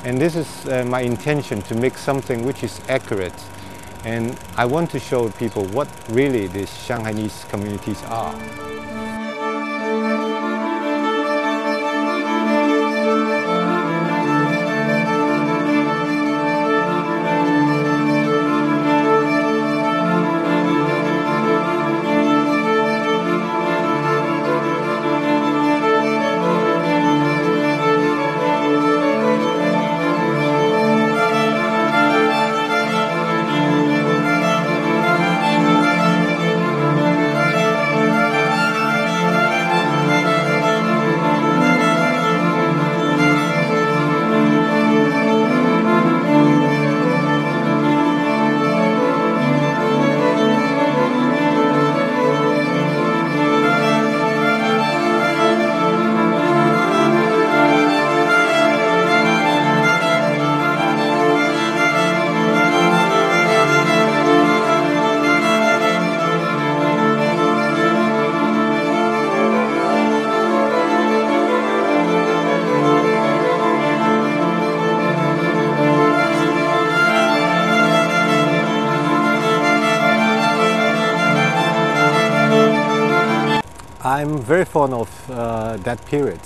And this is my intention, to make something which is accurate. And I want to show people what really these Shanghainese communities are. I'm very fond of that period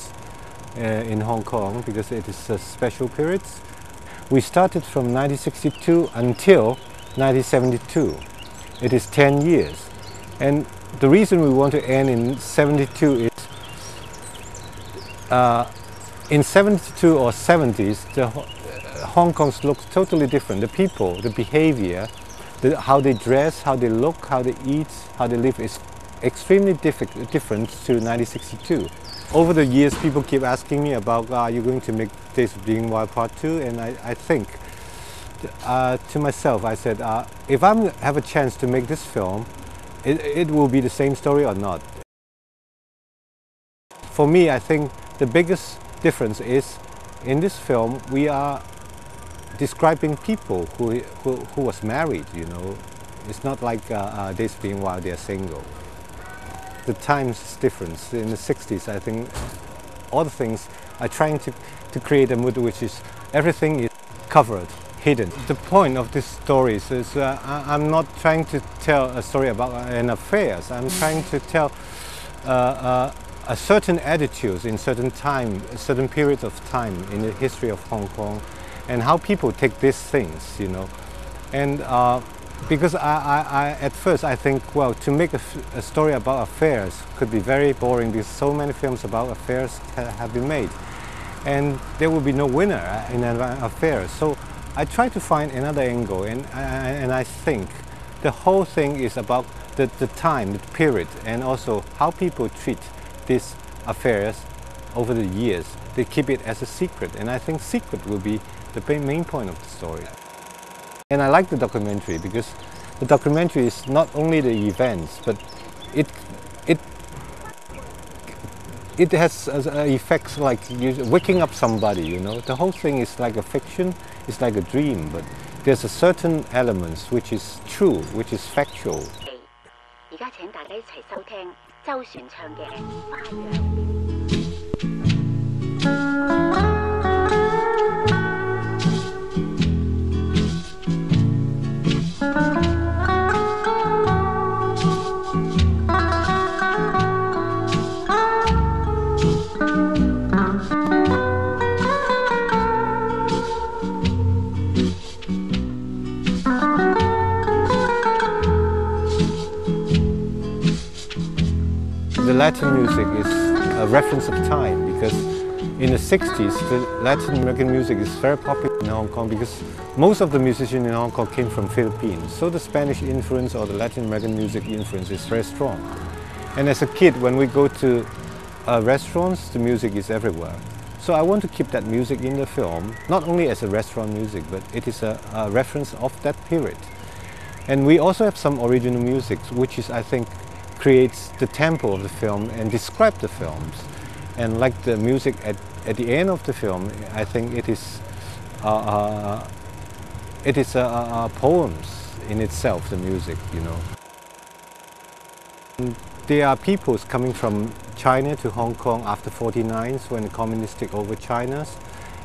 in Hong Kong because it is a special period. We started from 1962 until 1972. It is 10 years. And the reason we want to end in 72 is in 72 or 70s, Hong Kong looks totally different. The people, the behavior, how they dress, how they look, how they eat, how they live is extremely different to 1962. Over the years, people keep asking me about, are you going to make Days of Being Wild Part 2? And I think to myself, I said, if I have a chance to make this film, it will be the same story or not. For me, I think the biggest difference is, in this film, we are describing people who was married, you know. It's not like Days of Being Wild, they are single. The times is different. In the 60s, I think all the things are trying to create a mood which is, everything is covered, hidden. The point of these stories is I'm not trying to tell a story about an affair. I'm trying to tell a certain attitudes in certain time, certain periods of time in the history of Hong Kong, and how people take these things, you know. And because at first I think, well, to make a story about affairs could be very boring because so many films about affairs have been made. And there will be no winner in an affair. So I try to find another angle, and I think the whole thing is about the time, the period, and also how people treat these affairs over the years. They keep it as a secret, and I think secret will be the main point of the story. And I like the documentary because the documentary is not only the events, but it has effects like waking up somebody, you know. The whole thing is like a fiction, it's like a dream, but there's a certain elements which is true, which is factual. 而家請大家一齊收聽周璇唱嘅《花樣》。The Latin music is a reference of time because in the 60s, the Latin American music is very popular in Hong Kong because most of the musicians in Hong Kong came from Philippines. So the Spanish influence or the Latin American music influence is very strong. And as a kid, when we go to restaurants, the music is everywhere. So I want to keep that music in the film, not only as a restaurant music, but it is a reference of that period. And we also have some original music, which is, I think, creates the tempo of the film and describe the films. And like the music at the end of the film, I think it is poems in itself, the music, you know. And there are peoples coming from China to Hong Kong after '49 when the communists took over China.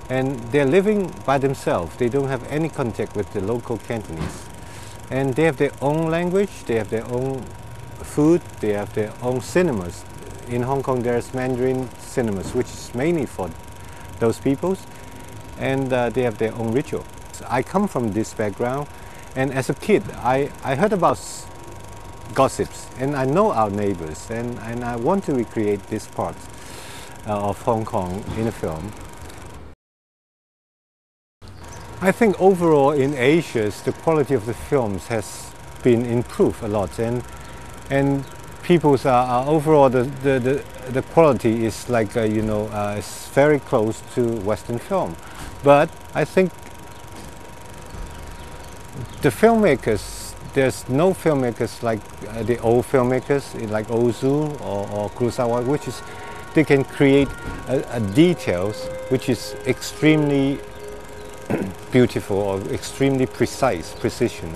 and they're living by themselves. They don't have any contact with the local Cantonese. And they have their own language, they have their own food, they have their own cinemas. In Hong Kong there's Mandarin cinemas, which is mainly for those peoples, and they have their own ritual. So I come from this background, and as a kid I heard about gossips, and I know our neighbors, and I want to recreate this part of Hong Kong in a film. I think overall in Asia, the quality of the films has been improved a lot, and people's overall the quality is like it's very close to Western film, but I think the filmmakers, there's no filmmakers like the old filmmakers like Ozu or Kurosawa, which is they can create a details which is extremely beautiful or extremely precision.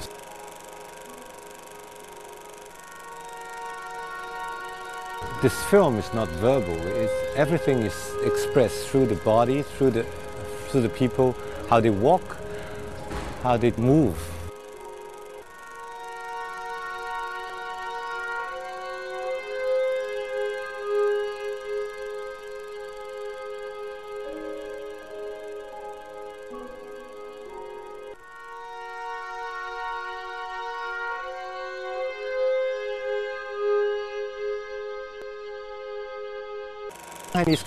This film is not verbal. Everything is expressed through the body, through the people, how they walk, how they move. Chinese